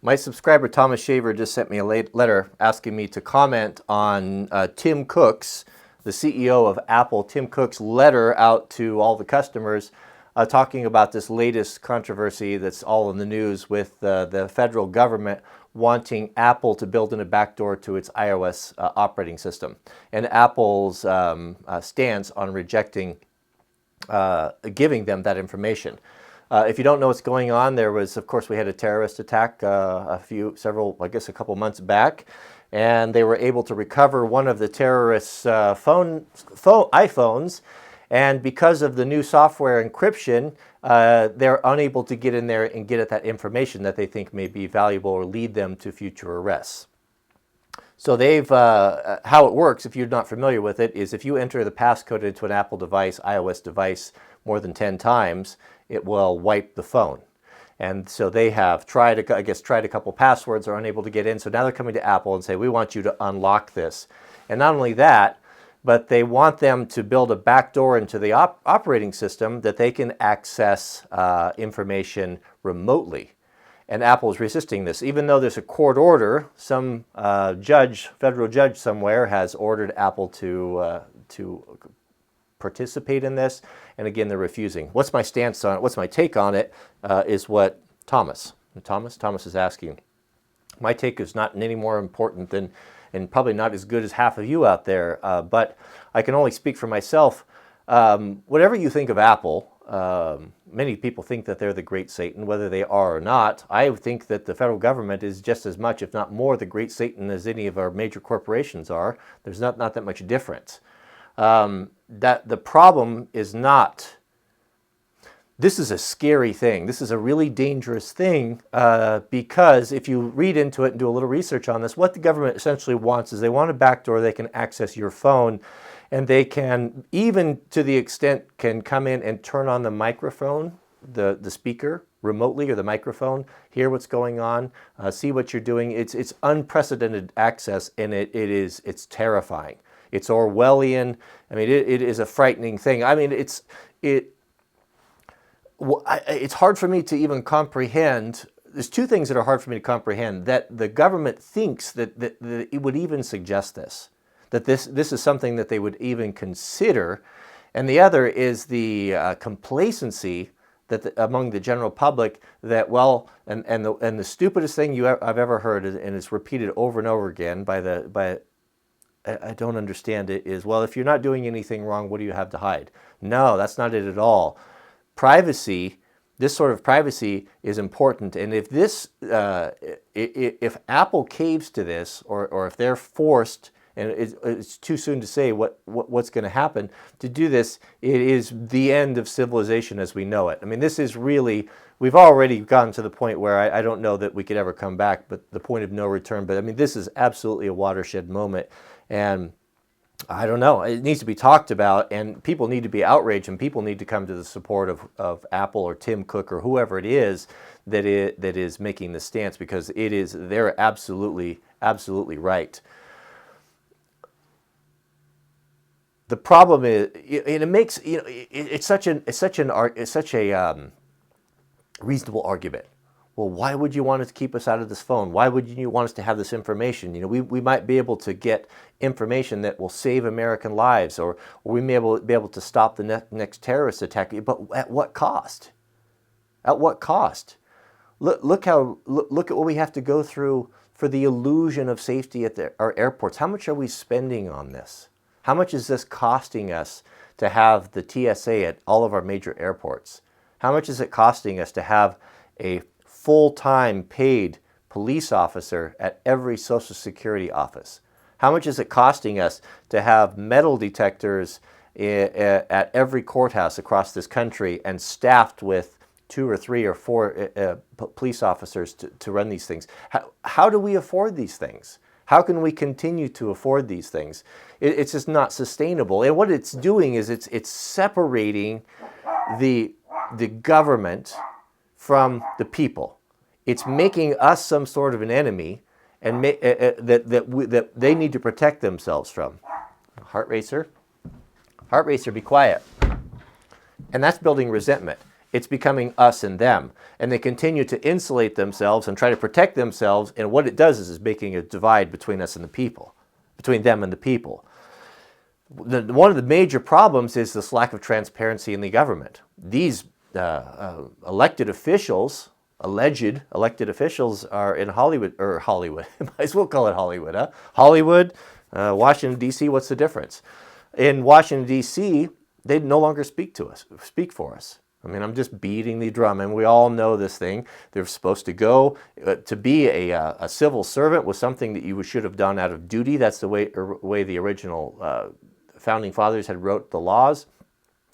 My subscriber Thomas Shaver just sent me a letter asking me to comment on Tim Cook's, the CEO of Apple, Tim Cook's letter out to all the customers talking about this latest controversy that's all in the news with the federal government wanting Apple to build in a backdoor to its iOS operating system, and Apple's stance on rejecting giving them that information. If you don't know what's going on, there was, of course, we had a terrorist attack a couple months back, and they were able to recover one of the terrorists' iPhones, and because of the new software encryption, they're unable to get in there and get at that information that they think may be valuable or lead them to future arrests. So they've, how it works, if you're not familiar with it, is if you enter the passcode into an Apple device, iOS device, more than 10 times, it will wipe the phone. And so they have tried a couple passwords, are unable to get in. So now they're coming to Apple and say, we want you to unlock this. And not only that, but they want them to build a backdoor into the operating system that they can access information remotely. And Apple is resisting this. Even though there's a court order, some federal judge somewhere has ordered Apple to participate in this. And again, they're refusing. What's my stance on it? What's my take on it? Is what Thomas is asking. My take is not any more important than, and probably not as good as half of you out there, but I can only speak for myself. Whatever you think of Apple, many people think that they're the great Satan, whether they are or not. I think that the federal government is just as much, if not more, the great Satan as any of our major corporations are. There's not that much difference. That the problem is not, this is a scary thing. This is a really dangerous thing because if you read into it and do a little research on this, what the government essentially wants is they want a backdoor they can access your phone, and they can, even to the extent, can come in and turn on the microphone, the speaker remotely, or the microphone, hear what's going on, see what you're doing. It's unprecedented access, and it's terrifying. It's Orwellian. I mean, it is a frightening thing. I mean, it's hard for me to even comprehend. There's two things that are hard for me to comprehend. That the government thinks that it would even suggest this, that this is something that they would even consider, and the other is the complacency that among the general public that, well, and the stupidest thing I've ever heard, and it's repeated over and over again by I don't understand it, is, well, if you're not doing anything wrong, what do you have to hide? No, that's not it at all. Privacy, this sort of privacy is important. And if if Apple caves to this, or if they're forced, and it's too soon to say what's going to happen, to do this, it is the end of civilization as we know it. I mean, this is really, we've already gotten to the point where I don't know that we could ever come back, but the point of no return. But I mean, this is absolutely a watershed moment. And I don't know, it needs to be talked about, and people need to be outraged, and people need to come to the support of Apple or Tim Cook or whoever it is that is making the stance, because they're absolutely right. The problem is, it makes, it's such a reasonable argument. Well, why would you want us to keep us out of this phone? Why would you want us to have this information? We might be able to get information that will save American lives, or we may be able to stop the next terrorist attack. But at what cost? At what cost? Look at what we have to go through for the illusion of safety at our airports. How much are we spending on this? How much is this costing us to have the TSA at all of our major airports? How much is it costing us to have a full-time paid police officer at every Social Security office? How much is it costing us to have metal detectors at every courthouse across this country, and staffed with 2 or 3 or 4 police officers to run these things? How do we afford these things? How can we continue to afford these things? It's just not sustainable. And what it's doing is it's separating the government from the people. It's making us some sort of an enemy, and that they need to protect themselves from. Heart racer, be quiet. And that's building resentment. It's becoming us and them. And they continue to insulate themselves and try to protect themselves. And what it does is making a divide between us and the people, between them and the people. One of the major problems is this lack of transparency in the government. These elected officials, alleged elected officials, are in Hollywood, might as well call it Hollywood, huh? Hollywood, Washington, D.C., what's the difference? In Washington, D.C., they no longer speak for us. I mean, I'm just beating the drum, and we all know this thing. They're supposed to go. To be a civil servant was something that you should have done out of duty. That's the way the original founding fathers had wrote the laws.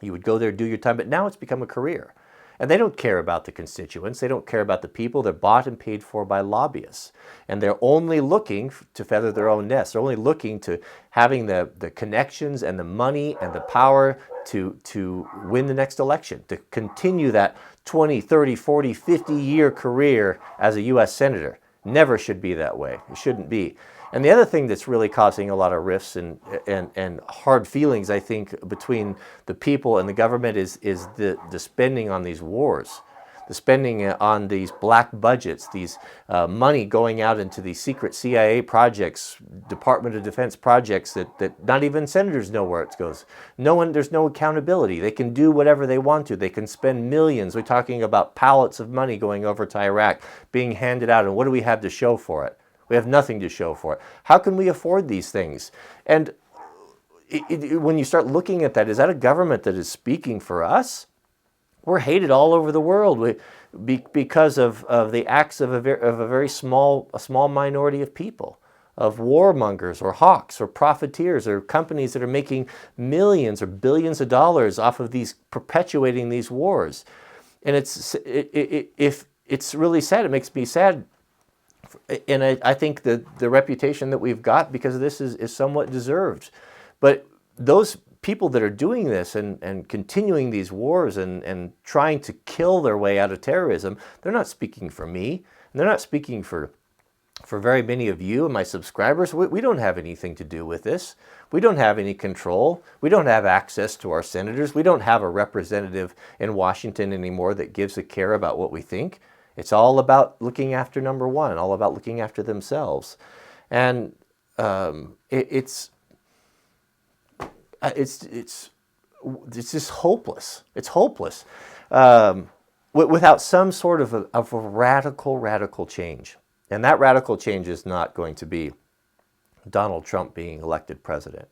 You would go there, do your time, but now it's become a career. And they don't care about the constituents. They don't care about the people. They're bought and paid for by lobbyists. And they're only looking to feather their own nest. They're only looking to having the connections and the money and the power to win the next election, to continue that 20, 30, 40, 50-year career as a U.S. Senator. Never should be that way. It shouldn't be. And the other thing that's really causing a lot of rifts and hard feelings, I think, between the people and the government is the spending on these wars, the spending on these black budgets, these money going out into these secret CIA projects, Department of Defense projects that not even senators know where it goes. There's no accountability. They can do whatever they want to. They can spend millions. We're talking about pallets of money going over to Iraq, being handed out, and what do we have to show for it? We have nothing to show for it. How can we afford these things? And when you start looking at that, is that a government that is speaking for us? We're hated all over the world because of the acts of a very small minority of people, of warmongers or hawks or profiteers or companies that are making millions or billions of dollars off of perpetuating these wars. And it's really sad. It makes me sad. And I think that the reputation that we've got because of this is somewhat deserved. But those people that are doing this and continuing these wars and trying to kill their way out of terrorism, they're not speaking for me. And they're not speaking for very many of you and my subscribers. We don't have anything to do with this. We don't have any control. We don't have access to our senators. We don't have a representative in Washington anymore that gives a care about what we think. It's all about looking after number one, all about looking after themselves. And it's just hopeless. It's hopeless without some sort of a radical change. And that radical change is not going to be Donald Trump being elected president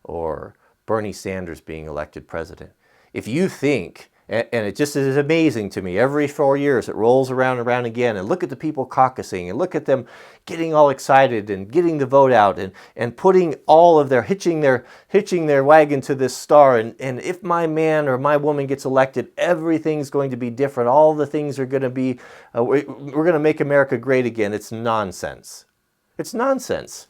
or Bernie Sanders being elected president. If you think, and it just is amazing to me, every 4 years it rolls around and around again, and look at the people caucusing, and look at them getting all excited and getting the vote out and putting all of hitching their wagon to this star, and if my man or my woman gets elected, everything's going to be different. All the things are going to be, we're going to make America great again. It's nonsense. It's nonsense.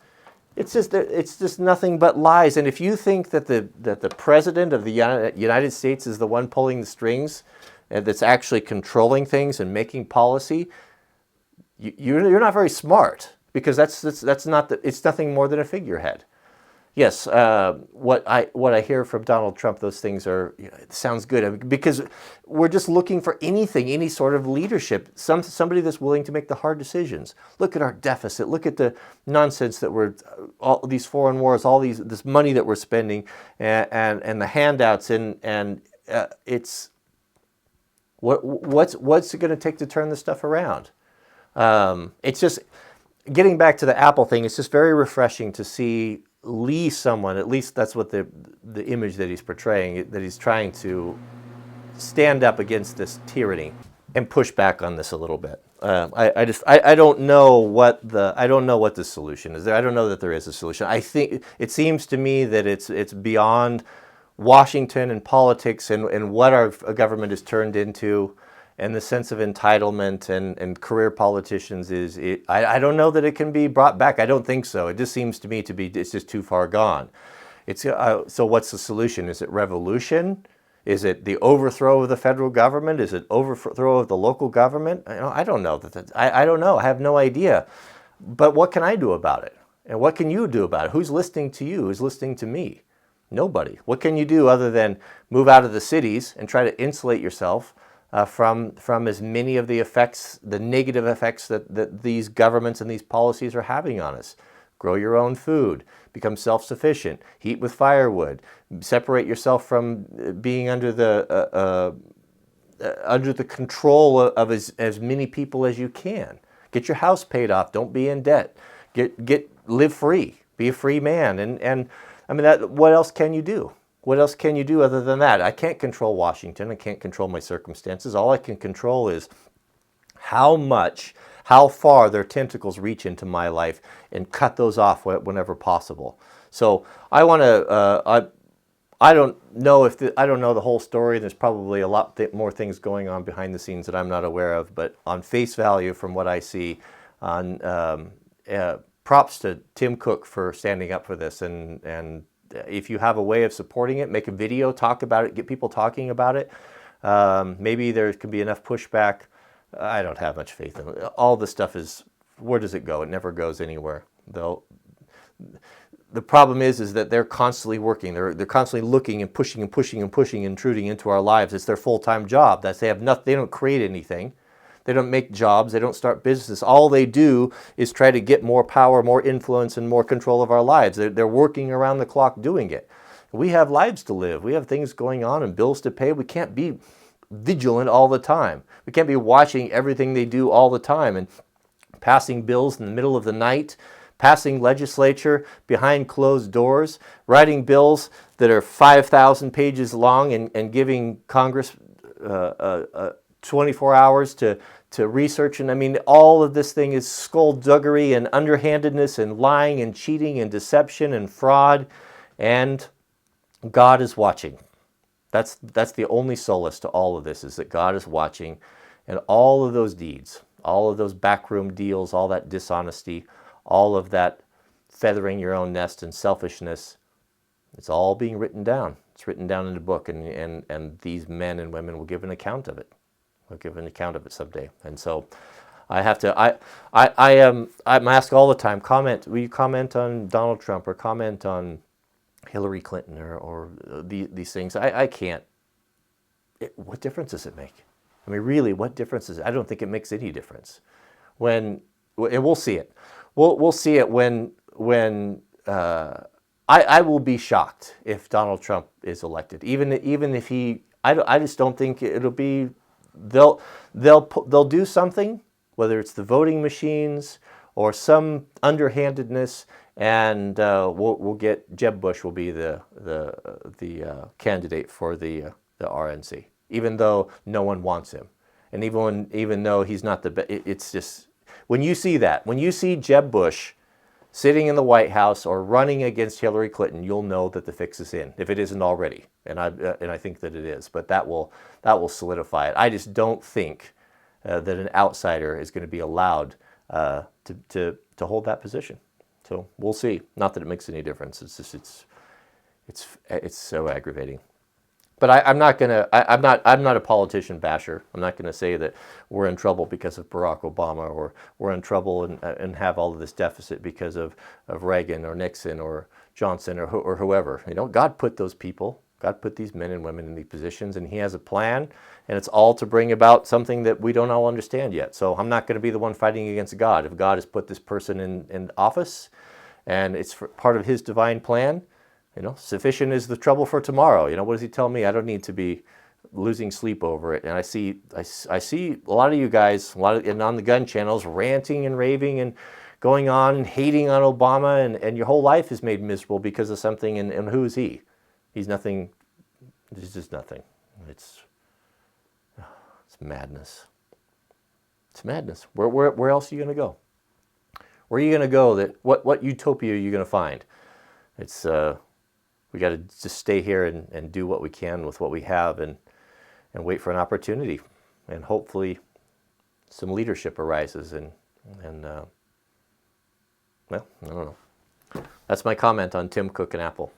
It's just nothing but lies. And if you think that the president of the United States is the one pulling the strings, and that's actually controlling things and making policy, you're not very smart, because that's not it's nothing more than a figurehead. Yes, what I hear from Donald Trump, those things it sounds good. I mean, because we're just looking for any sort of leadership, somebody that's willing to make the hard decisions. Look at our deficit. Look at the nonsense that all these foreign wars, this money that we're spending, and the handouts, and it's what's it going to take to turn this stuff around? It's just getting back to the Apple thing. It's just very refreshing to see someone, at least that's what the image that he's portraying, that he's trying to stand up against this tyranny and push back on this a little bit. I don't know what the solution is. I don't know that there is a solution. I think it seems to me that it's beyond Washington and politics and what our government has turned into, and the sense of entitlement and career politicians I don't know that it can be brought back. I don't think so. It just seems to me it's just too far gone. So what's the solution? Is it revolution? Is it the overthrow of the federal government? Is it overthrow of the local government? I don't know. I don't know. I have no idea. But what can I do about it? And what can you do about it? Who's listening to you? Who's listening to me? Nobody. What can you do other than move out of the cities and try to insulate yourself from as many of the effects, the negative effects that these governments and these policies are having on us. Grow your own food, become self-sufficient, heat with firewood, separate yourself from being under the control of as many people as you can. Get your house paid off. Don't be in debt. Live free. Be a free man. And I mean, what else can you do? What else can you do other than that? I can't control Washington. I can't control my circumstances. All I can control is how far their tentacles reach into my life, and cut those off whenever possible. So I want to. I don't know I don't know the whole story. There's probably a lot more things going on behind the scenes that I'm not aware of. But on face value, from what I see, props to Tim Cook for standing up for this. And if you have a way of supporting it, make a video, talk about it, get people talking about it. Maybe there can be enough pushback. I don't have much faith in it. All this stuff is, where does it go? It never goes anywhere. The problem is that they're constantly working. They're constantly looking and pushing and pushing and pushing, intruding into our lives. It's their full-time job. They have nothing. They don't create anything. They don't make jobs. They don't start businesses. All they do is try to get more power, more influence, and more control of our lives. They're working around the clock doing it. We have lives to live. We have things going on and bills to pay. We can't be vigilant all the time. We can't be watching everything they do all the time and passing bills in the middle of the night, passing legislature behind closed doors, writing bills that are 5,000 pages long and giving Congress 24 hours to research. And I mean, all of this thing is skullduggery and underhandedness and lying and cheating and deception and fraud. And God is watching. That's the only solace to all of this, is that God is watching, and all of those deeds, all of those backroom deals, all that dishonesty, all of that feathering your own nest and selfishness, it's all being written down. It's written down in the book, and these men and women will give an account of it. We'll give an account of it someday. And so I'm asked all the time, will you comment on Donald Trump, or comment on Hillary Clinton, or these things? I can't. What difference does it make? I mean, really, what difference is it? I don't think it makes any difference. And we'll see it. We'll see it when I will be shocked if Donald Trump is elected. Even if I just don't think it'll be. They'll do something, whether it's the voting machines or some underhandedness, and we'll get Jeb Bush will be the candidate for the RNC, even though no one wants him, and even though he's not the best. It's just, when you see Jeb Bush sitting in the White House or running against Hillary Clinton, you'll know that the fix is in, if it isn't already. And I think that it is, but that will solidify it. I just don't think that an outsider is going to be allowed to hold that position. So we'll see. Not that it makes any difference. It's just it's so aggravating. But I'm not a politician basher. I'm not going to say that we're in trouble because of Barack Obama, or we're in trouble and have all of this deficit because of Reagan or Nixon or Johnson or whoever. You know, God put those people. God put these men and women in these positions, and He has a plan, and it's all to bring about something that we don't all understand yet. So I'm not going to be the one fighting against God. If God has put this person in office, and it's part of His divine plan, you know, sufficient is the trouble for tomorrow. You know, what does He tell me? I don't need to be losing sleep over it. And I see a lot of you guys, and on the gun channels, ranting and raving and going on and hating on Obama, and your whole life is made miserable because of something. And who is he? He's nothing. He's just nothing. It's madness. It's madness. Where else are you going to go? Where are you going to go? What utopia are you going to find? It's we got to just stay here and do what we can with what we have, and wait for an opportunity, and hopefully some leadership arises, and well, I don't know. That's my comment on Tim Cook and Apple.